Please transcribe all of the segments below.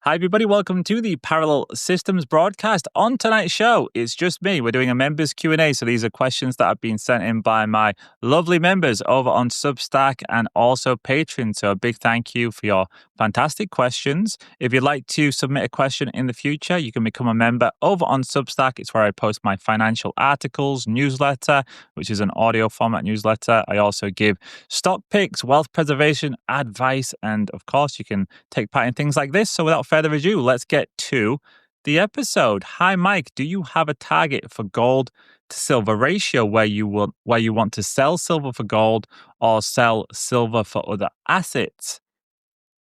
Hi, everybody. Welcome to the Parallel Systems broadcast. On tonight's show, it's just me. We're doing a members Q&A. So these are questions that have been sent in by my lovely members over on Substack and also Patreon. So a big thank you for your fantastic questions. If you'd like to submit a question in the future, you can become a member over on Substack. It's where I post my financial articles, newsletter, which is an audio format newsletter. I also give stock picks, wealth preservation advice, and of course, you can take part in things like this. So without further ado, let's get to the episode. Hi, Mike. Do you have a target for gold to silver ratio where you want to sell silver for gold or sell silver for other assets?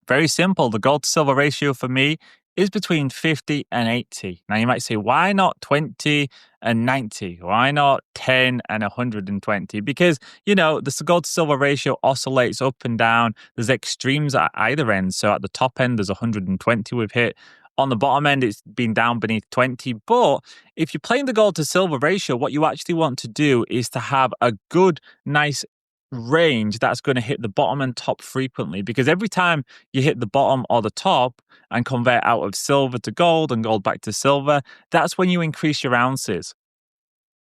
Very simple. The gold to silver ratio for me is between 50 and 80. Now, you might say, why not 20 and 90? Why not 10 and 120? Because, the gold to silver ratio oscillates up and down. There's extremes at either end. So at the top end, there's 120 we've hit. On the bottom end, it's been down beneath 20. But if you're playing the gold to silver ratio, what you actually want to do is to have a good, nice range that's going to hit the bottom and top frequently, because every time you hit the bottom or the top and convert out of silver to gold and gold back to silver, that's when you increase your ounces.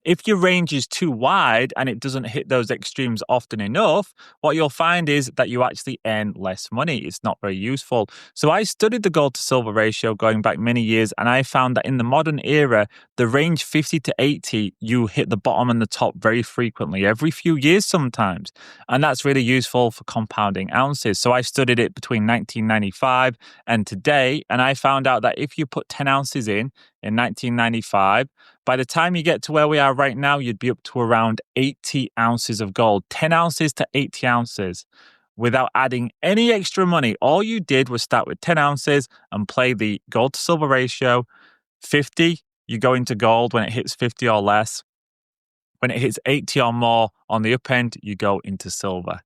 If your range is too wide and it doesn't hit those extremes often enough, what you'll find is that you actually earn less money. It's not very useful. So I studied the gold to silver ratio going back many years, and I found that in the modern era, the range 50 to 80, you hit the bottom and the top very frequently, every few years sometimes. And that's really useful for compounding ounces. So I studied it between 1995 and today, and I found out that if you put 10 ounces in 1995, by the time you get to where we are right now, you'd be up to around 80 ounces of gold, 10 ounces to 80 ounces without adding any extra money. All you did was start with 10 ounces and play the gold to silver ratio. 50, you go into gold when it hits 50 or less. When it hits 80 or more on the up end, you go into silver.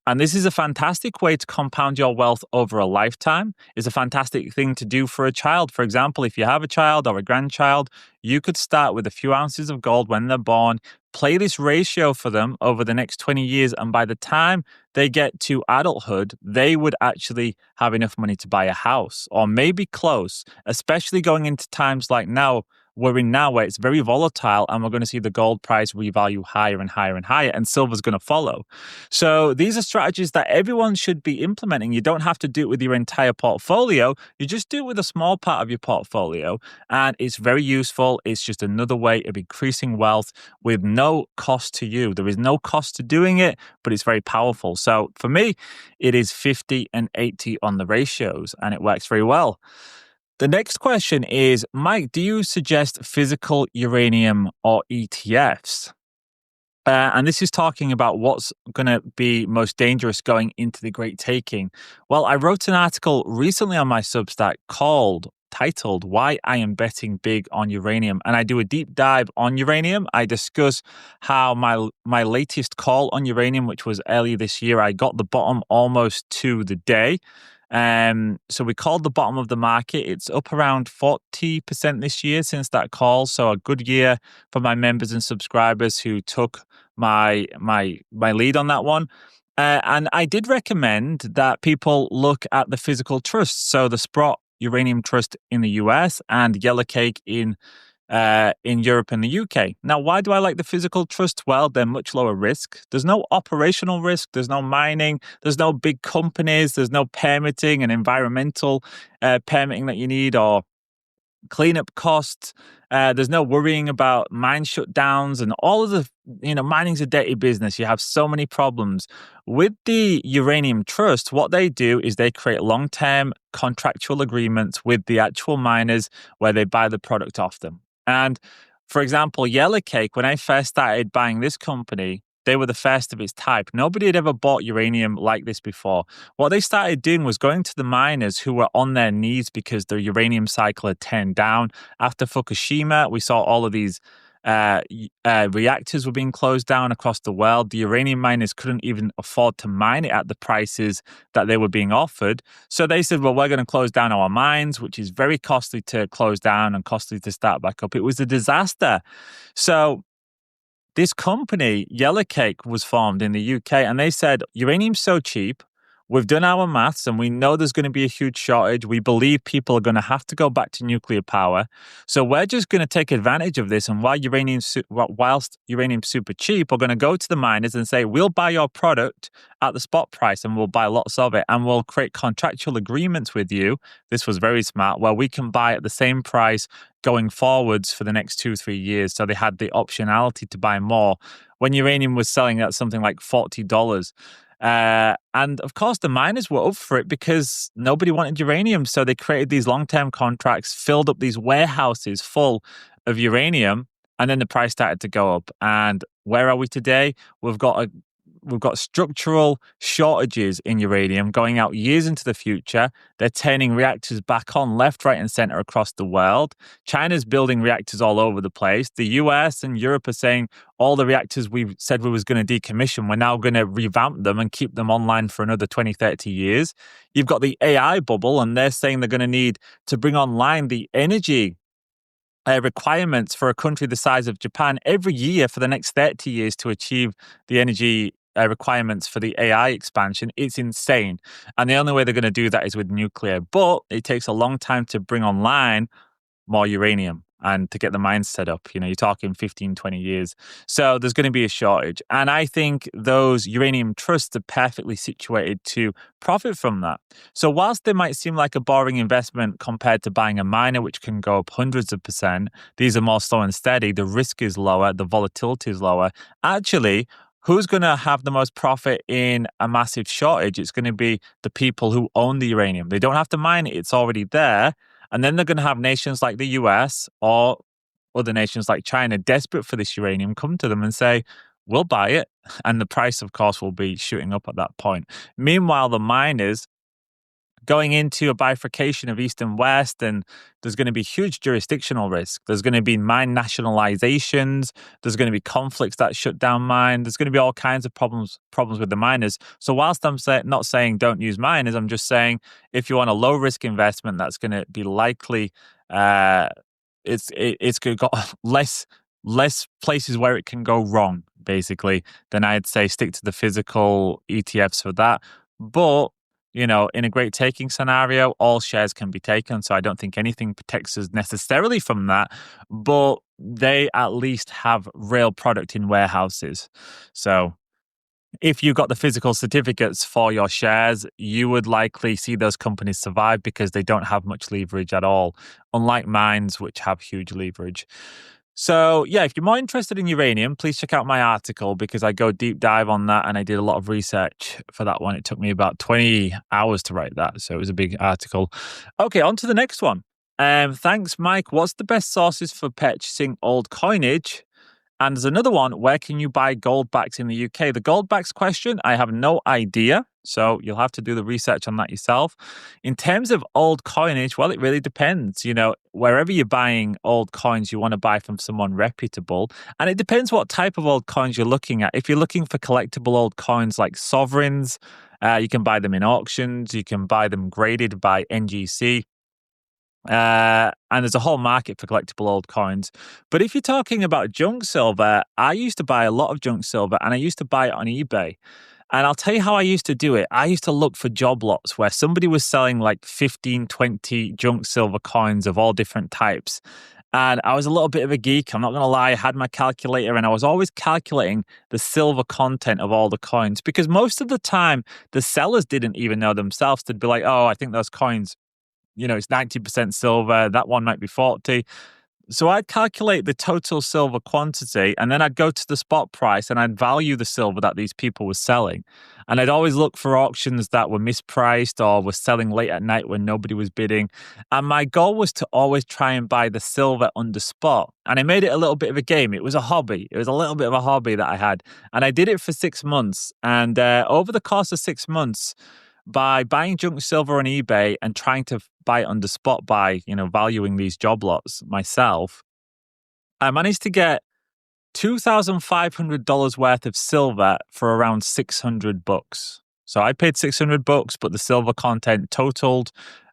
And this is a fantastic way to compound your wealth over a lifetime. It's a fantastic thing to do for a child. For example, if you have a child or a grandchild, you could start with a few ounces of gold when they're born, play this ratio for them over the next 20 years. And by the time they get to adulthood, they would actually have enough money to buy a house or maybe close, especially going into times like now. We're in now where it's very volatile, and we're going to see the gold price revalue higher and higher and higher, and silver's going to follow. So these are strategies that everyone should be implementing. You don't have to do it with your entire portfolio. You just do it with a small part of your portfolio, and it's very useful. It's just another way of increasing wealth with no cost to you. There is no cost to doing it, but it's very powerful. So for me, it is 50 and 80 on the ratios, and it works very well. The next question is, Mike, do you suggest physical uranium or ETFs? And this is talking about what's going to be most dangerous going into the Great Taking. Well, I wrote an article recently on my Substack titled Why I Am Betting Big on Uranium. And I do a deep dive on uranium. I discuss how my latest call on uranium, which was earlier this year, I got the bottom almost to the day. So we called the bottom of the market. It's up around 40% this year since that call. So a good year for my members and subscribers who took my lead on that one. And I did recommend that people look at the physical trusts. So the Sprott Uranium Trust in the US and Yellowcake in Europe and the UK. Now, why do I like the physical trust? Well, they're much lower risk. There's no operational risk. There's no mining. There's no big companies. There's no permitting and environmental permitting that you need or cleanup costs. There's no worrying about mine shutdowns and all of the, mining's a dirty business. You have so many problems. With the Uranium Trust, what they do is they create long-term contractual agreements with the actual miners where they buy the product off them. And for example, Yellowcake, when I first started buying this company, they were the first of its type. Nobody had ever bought uranium like this before. What they started doing was going to the miners who were on their knees because the uranium cycle had turned down. After Fukushima, we saw all of these reactors were being closed down across the world. The uranium miners couldn't even afford to mine it at the prices that they were being offered. So they said, well, we're going to close down our mines, which is very costly to close down and costly to start back up. It was a disaster. So this company, Yellowcake, was formed in the UK, and they said, uranium's so cheap, we've done our maths and we know there's going to be a huge shortage. We believe people are going to have to go back to nuclear power. So we're just going to take advantage of this. And whilst uranium's super cheap, we're going to go to the miners and say, we'll buy your product at the spot price and we'll buy lots of it. And we'll create contractual agreements with you. This was very smart, where we can buy at the same price going forwards for the next 2-3 years. So they had the optionality to buy more when uranium was selling at something like $40. And of course, the miners were up for it because nobody wanted uranium. So they created these long-term contracts, filled up these warehouses full of uranium, and then the price started to go up. And where are we today? We've got structural shortages in uranium going out years into the future. They're turning reactors back on left, right, and center across the world. China's building reactors all over the place. The US and Europe are saying all the reactors we said we was going to decommission, we're now going to revamp them and keep them online for another 20, 30 years. You've got the AI bubble, and they're saying they're going to need to bring online the energy requirements for a country the size of Japan every year for the next 30 years to achieve the energy requirements for the AI expansion. It's insane. And the only way they're going to do that is with nuclear. But it takes a long time to bring online more uranium and to get the mines set up. You're talking 15, 20 years. So there's going to be a shortage. And I think those uranium trusts are perfectly situated to profit from that. So whilst they might seem like a boring investment compared to buying a miner, which can go up hundreds of %, these are more slow and steady. The risk is lower. The volatility is lower. Actually, who's going to have the most profit in a massive shortage? It's going to be the people who own the uranium. They don't have to mine it. It's already there. And then they're going to have nations like the US or other nations like China desperate for this uranium come to them and say, we'll buy it. And the price, of course, will be shooting up at that point. Meanwhile, the miners going into a bifurcation of East and West, and there's going to be huge jurisdictional risk. There's going to be mine nationalizations. There's going to be conflicts that shut down mine. There's going to be all kinds of problems with the miners. So whilst I'm not saying don't use miners, I'm just saying if you want a low risk investment, that's going to be likely. It's got less places where it can go wrong, basically. Then I'd say stick to the physical ETFs for that. But in a great taking scenario, all shares can be taken. So I don't think anything protects us necessarily from that, but they at least have real product in warehouses. So if you've got the physical certificates for your shares, you would likely see those companies survive because they don't have much leverage at all, unlike mines, which have huge leverage. So, yeah, if you're more interested in uranium, please check out my article because I go deep dive on that and I did a lot of research for that one. It took me about 20 hours to write that, so it was a big article. Okay, on to the next one. Thanks, Mike. What's the best sources for purchasing old coinage? And there's another one, where can you buy gold backs in the UK? The gold backs question, I have no idea. So you'll have to do the research on that yourself. In terms of old coinage, well, it really depends. Wherever you're buying old coins, you want to buy from someone reputable. And it depends what type of old coins you're looking at. If you're looking for collectible old coins like sovereigns, you can buy them in auctions. You can buy them graded by NGC. And there's a whole market for collectible old coins. But if you're talking about junk silver, I used to buy a lot of junk silver and I used to buy it on eBay. And I'll tell you how I used to do it. I used to look for job lots where somebody was selling like 15, 20 junk silver coins of all different types. And I was a little bit of a geek. I'm not going to lie. I had my calculator and I was always calculating the silver content of all the coins because most of the time the sellers didn't even know themselves. They'd be like, oh, I think those coins, it's 90% silver. That one might be 40. So I'd calculate the total silver quantity and then I'd go to the spot price and I'd value the silver that these people were selling. And I'd always look for auctions that were mispriced or were selling late at night when nobody was bidding. And my goal was to always try and buy the silver under spot. And I made it a little bit of a game. It was a hobby. It was a little bit of a hobby that I had. And I did it for 6 months. And over the course of 6 months, by buying junk silver on eBay and trying to buy it under spot by, valuing these job lots myself, I managed to get $2,500 worth of silver for around $600. So I paid $600, but the silver content totaled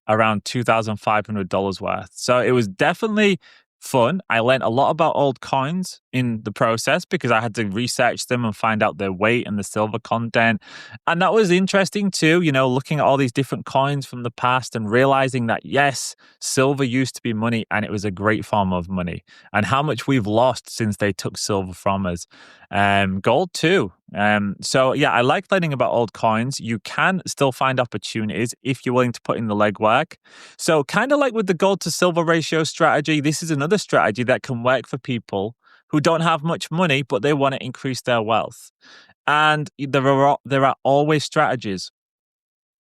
around $2,500 worth. So it was definitely fun. I learned a lot about old coins. in the process because I had to research them and find out their weight and the silver content. And that was interesting too, looking at all these different coins from the past and realizing that, yes, silver used to be money and it was a great form of money, and how much we've lost since they took silver from us. Gold too. So yeah, I like learning about old coins. You can still find opportunities if you're willing to put in the legwork. So kind of like with the gold to silver ratio strategy, this is another strategy that can work for people who don't have much money, but they want to increase their wealth. And there are always strategies.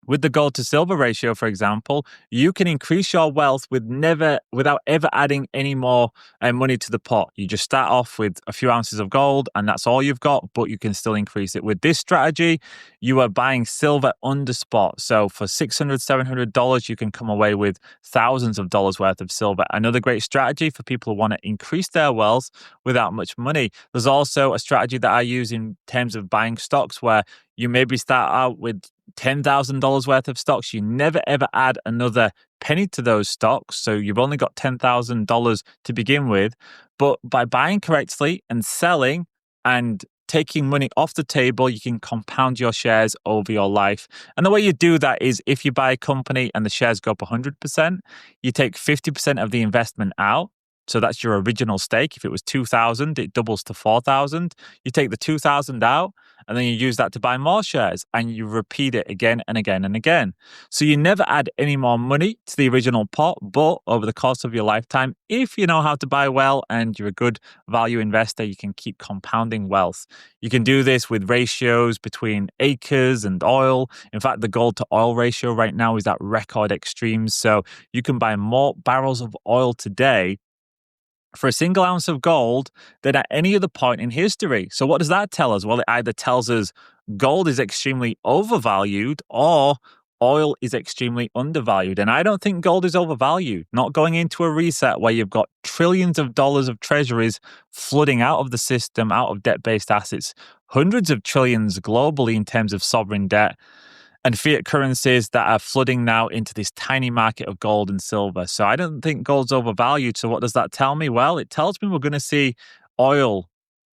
With the gold to silver ratio, for example, you can increase your wealth without ever adding any more money to the pot. You just start off with a few ounces of gold and that's all you've got, but you can still increase it. With this strategy, you are buying silver under spot. So for $600, $700, you can come away with thousands of dollars worth of silver. Another great strategy for people who want to increase their wealth without much money. There's also a strategy that I use in terms of buying stocks where you maybe start out with $10,000 worth of stocks. You never ever add another penny to those stocks. So you've only got $10,000 to begin with. But by buying correctly and selling and taking money off the table, you can compound your shares over your life. And the way you do that is if you buy a company and the shares go up 100%, you take 50% of the investment out. So that's your original stake. If it was 2,000, it doubles to 4,000. You take the 2,000 out and then you use that to buy more shares and you repeat it again and again and again. So you never add any more money to the original pot, but over the course of your lifetime, if you know how to buy well and you're a good value investor, you can keep compounding wealth. You can do this with ratios between acres and oil. In fact, the gold to oil ratio right now is at record extremes. So you can buy more barrels of oil today for a single ounce of gold than at any other point in history. So what does that tell us? Well, it either tells us gold is extremely overvalued or oil is extremely undervalued. And I don't think gold is overvalued. Not going into a reset where you've got trillions of dollars of treasuries flooding out of the system, out of debt-based assets, hundreds of trillions globally in terms of sovereign debt, and fiat currencies that are flooding now into this tiny market of gold and silver. So I don't think gold's overvalued. So what does that tell me? Well, it tells me we're going to see oil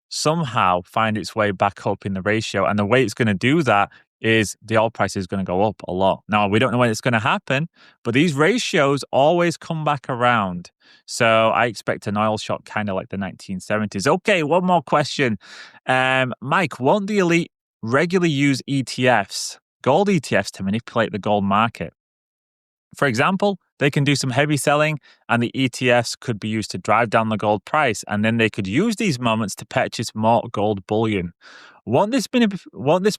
somehow find its way back up in the ratio. And the way it's going to do that is the oil price is going to go up a lot. Now, we don't know when it's going to happen, but these ratios always come back around. So I expect an oil shock kind of like the 1970s. Okay, one more question. Mike, won't the elite regularly use ETFs, gold ETFs, to manipulate the gold market? For example, they can do some heavy selling and the ETFs could be used to drive down the gold price, and then they could use these moments to purchase more gold bullion. Won't this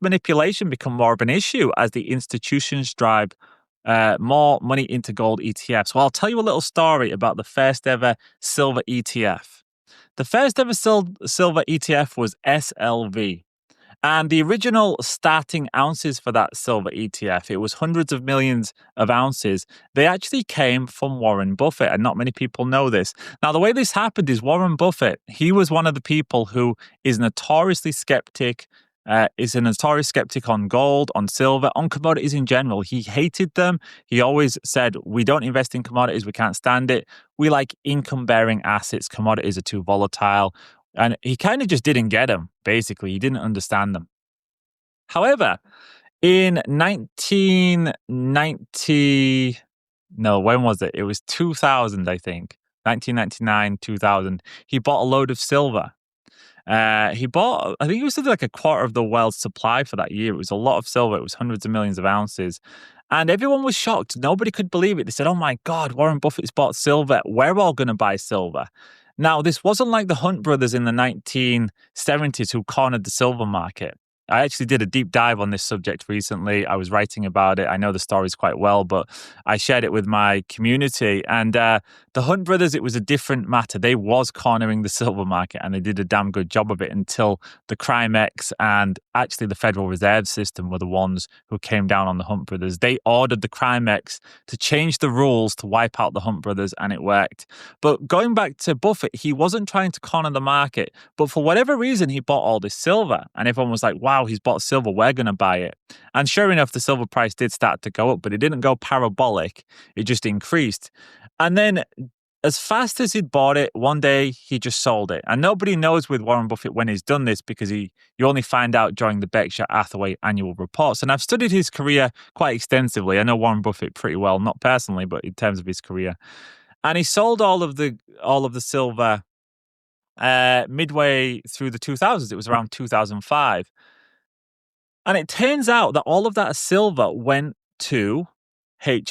manipulation become more of an issue as the institutions drive more money into gold ETFs? Well, I'll tell you a little story about the first ever silver ETF. The first ever silver ETF was SLV. And the original starting ounces for that silver ETF, it was hundreds of millions of ounces. They actually came from Warren Buffett, and not many people know this. Now, the way this happened is Warren Buffett, he was one of the people who is a notorious skeptic on gold, on silver, on commodities in general. He hated them. He always said, we don't invest in commodities. We can't stand it. We like income-bearing assets. Commodities are too volatile. And he kind of just didn't get them, basically. He didn't understand them. However, in 1990, no, when was it? It was 2000, I think. 1999, 2000. He bought a load of silver. He bought, I think it was something like a quarter of the world's supply for that year. It was a lot of silver. It was hundreds of millions of ounces. And everyone was shocked. Nobody could believe it. They said, oh my God, Warren Buffett's bought silver. We're all going to buy silver. Now, this wasn't like the Hunt brothers in the 1970s who cornered the silver market. I actually did a deep dive on this subject recently. I was writing about it. I know the stories quite well, but I shared it with my community. And the Hunt brothers, it was a different matter. They was cornering the silver market, and they did a damn good job of it until the Crimex and actually the Federal Reserve System were the ones who came down on the Hunt brothers. They ordered the Crimex to change the rules to wipe out the Hunt brothers, and it worked. But going back to Buffett, he wasn't trying to corner the market, but for whatever reason, he bought all this silver, and everyone was like, wow, he's bought silver, we're going to buy it. And sure enough, the silver price did start to go up, but it didn't go parabolic. It just increased. And then as fast as he'd bought it, one day he just sold it. And nobody knows with Warren Buffett when he's done this because you only find out during the Berkshire Hathaway annual reports. And I've studied his career quite extensively. I know Warren Buffett pretty well, not personally, but in terms of his career. And he sold all of the silver midway through the 2000s. It was around 2005. And it turns out that all of that silver went to went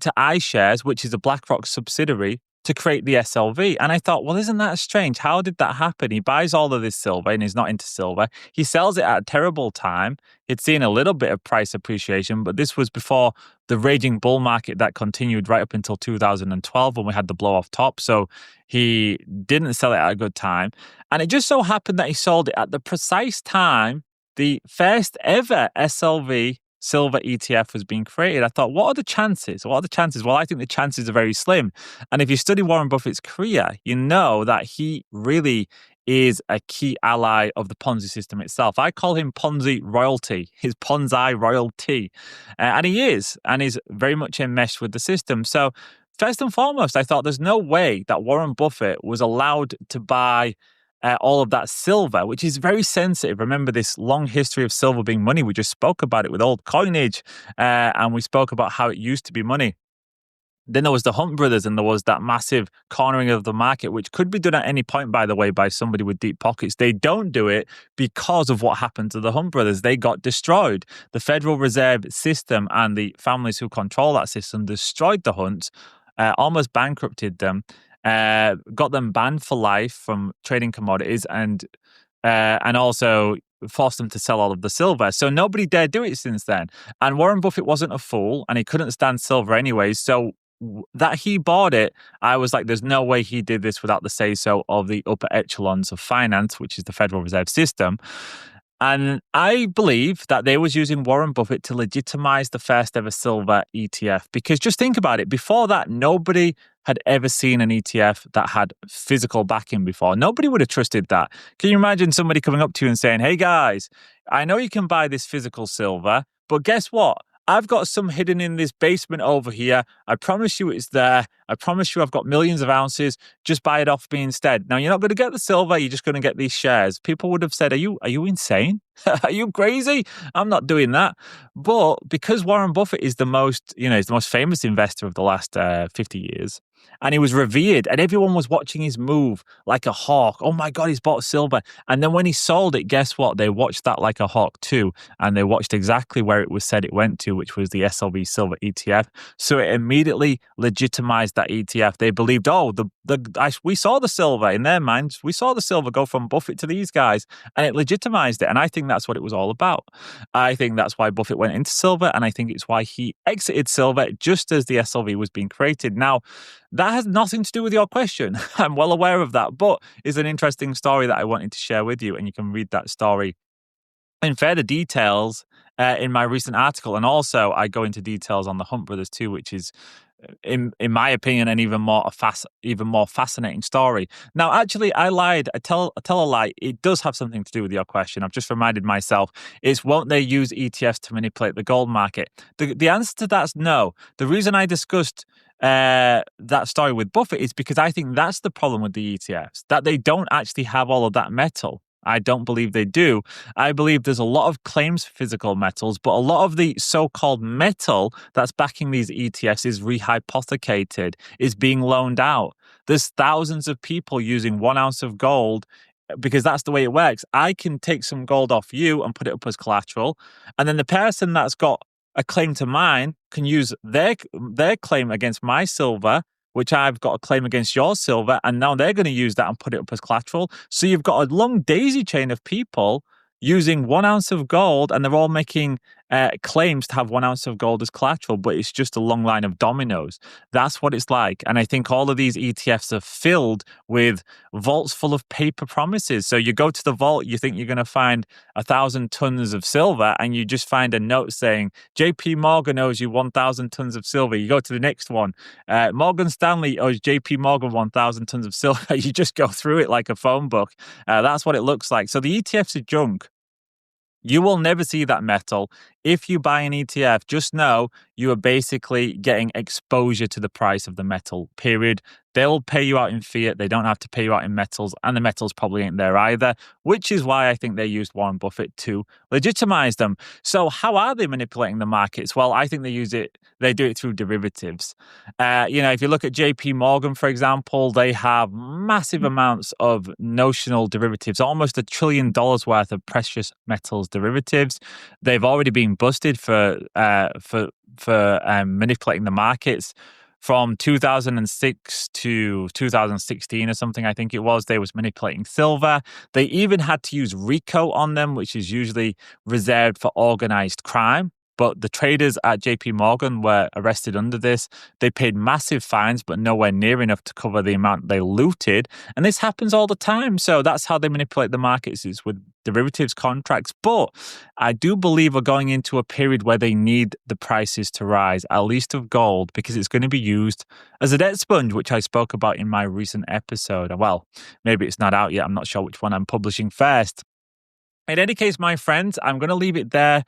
to iShares, which is a BlackRock subsidiary, to create the SLV. And I thought, well, isn't that strange? How did that happen? He buys all of this silver and he's not into silver. He sells it at a terrible time. He'd seen a little bit of price appreciation, but this was before the raging bull market that continued right up until 2012 when we had the blow off top. So he didn't sell it at a good time. And it just so happened that he sold it at the precise time the first ever SLV silver ETF was being created. I thought, what are the chances? What are the chances? Well, I think the chances are very slim. And if you study Warren Buffett's career, you know that he really is a key ally of the Ponzi system itself. I call him Ponzi royalty, his Ponzi royalty. And he is, and he's very much enmeshed with the system. So first and foremost, I thought there's no way that Warren Buffett was allowed to buy all of that silver, which is very sensitive. Remember this long history of silver being money. We just spoke about it with old coinage, and we spoke about how it used to be money. Then there was the Hunt brothers, and there was that massive cornering of the market, which could be done at any point, by the way, by somebody with deep pockets. They don't do it because of what happened to the Hunt brothers. They got destroyed. The Federal Reserve System and the families who control that system destroyed the Hunts, almost bankrupted them. Got them banned for life from trading commodities and also forced them to sell all of the silver. So nobody dared do it since then. And Warren Buffett wasn't a fool and he couldn't stand silver anyways. So that he bought it, I was like, there's no way he did this without the say-so of the upper echelons of finance, which is the Federal Reserve System. And I believe that they was using Warren Buffett to legitimize the first ever silver ETF. Because just think about it, before that, nobody had ever seen an ETF that had physical backing before. Nobody would have trusted that. Can you imagine somebody coming up to you and saying, hey guys, I know you can buy this physical silver, but guess what? I've got some hidden in this basement over here. I promise you it's there. I promise you I've got millions of ounces. Just buy it off me instead. Now, you're not going to get the silver. You're just going to get these shares. People would have said, are you insane? Are you crazy? I'm not doing that. But because Warren Buffett is the most, he's the most famous investor of the last 50 years, and he was revered, and everyone was watching his move like a hawk. Oh my God, he's bought silver. And then when he sold it, guess what? They watched that like a hawk too. And they watched exactly where it was said it went to, which was the SLV Silver ETF. So it immediately legitimized that ETF. They believed, we saw the silver in their minds. We saw the silver go from Buffett to these guys, and it legitimized it. And I think that's what it was all about. I think that's why Buffett went into silver, and I think it's why he exited silver just as the SLV was being created. Now, that has nothing to do with your question. I'm well aware of that, but it's an interesting story that I wanted to share with you, and you can read that story in further details in my recent article. And also, I go into details on the Hunt brothers too, which is, in my opinion, an even more fascinating story. Now, actually, I lied. I tell a lie. It does have something to do with your question. I've just reminded myself. Is won't they use ETFs to manipulate the gold market? The answer to that's no. The reason I discussed that story with Buffett is because I think that's the problem with the ETFs, that they don't actually have all of that metal. I don't believe they do. I believe there's a lot of claims for physical metals, but a lot of the so-called metal that's backing these ETFs is rehypothecated, is being loaned out. There's thousands of people using 1 ounce of gold because that's the way it works. I can take some gold off you and put it up as collateral, and then the person that's got a claim to mine can use their claim against my silver, which I've got a claim against your silver, and now they're going to use that and put it up as collateral. So you've got a long daisy chain of people using 1 ounce of gold, and they're all making claims to have 1 ounce of gold as collateral, but it's just a long line of dominoes. That's what it's like. And I think all of these ETFs are filled with vaults full of paper promises. So you go to the vault, you think you're going to find 1,000 tons of silver, and you just find a note saying, JP Morgan owes you 1,000 tons of silver. You go to the next one. Morgan Stanley owes JP Morgan 1,000 tons of silver. You just go through it like a phone book. That's what it looks like. So the ETFs are junk. You will never see that metal. If you buy an ETF, just know you are basically getting exposure to the price of the metal, period. They'll pay you out in fiat. They don't have to pay you out in metals, and the metals probably ain't there either, which is why I think they used Warren Buffett to legitimize them. So, how are they manipulating the markets? Well, I think they do it through derivatives. If you look at JP Morgan, for example, they have massive amounts of notional derivatives, almost $1 trillion worth of precious metals derivatives. They've already been busted for manipulating the markets. From 2006 to 2016 or something, I think it was, they was manipulating silver. They even had to use RICO on them, which is usually reserved for organized crime. But the traders at JP Morgan were arrested under this. They paid massive fines, but nowhere near enough to cover the amount they looted. And this happens all the time. So that's how they manipulate the markets, is with derivatives contracts. But I do believe we're going into a period where they need the prices to rise, at least of gold, because it's going to be used as a debt sponge, which I spoke about in my recent episode. Well, maybe it's not out yet. I'm not sure which one I'm publishing first. In any case, my friends, I'm going to leave it there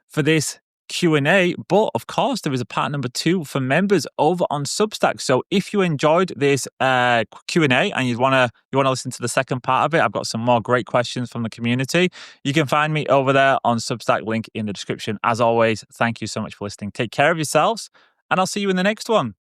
for this Q&A, but of course there is a part number 2 for members over on Substack. So if you enjoyed this Q&A and you want to listen to the second part of it, I've got some more great questions from the community. You can find me over there on Substack, link in the description. As always, thank you so much for listening. Take care of yourselves, and I'll see you in the next one.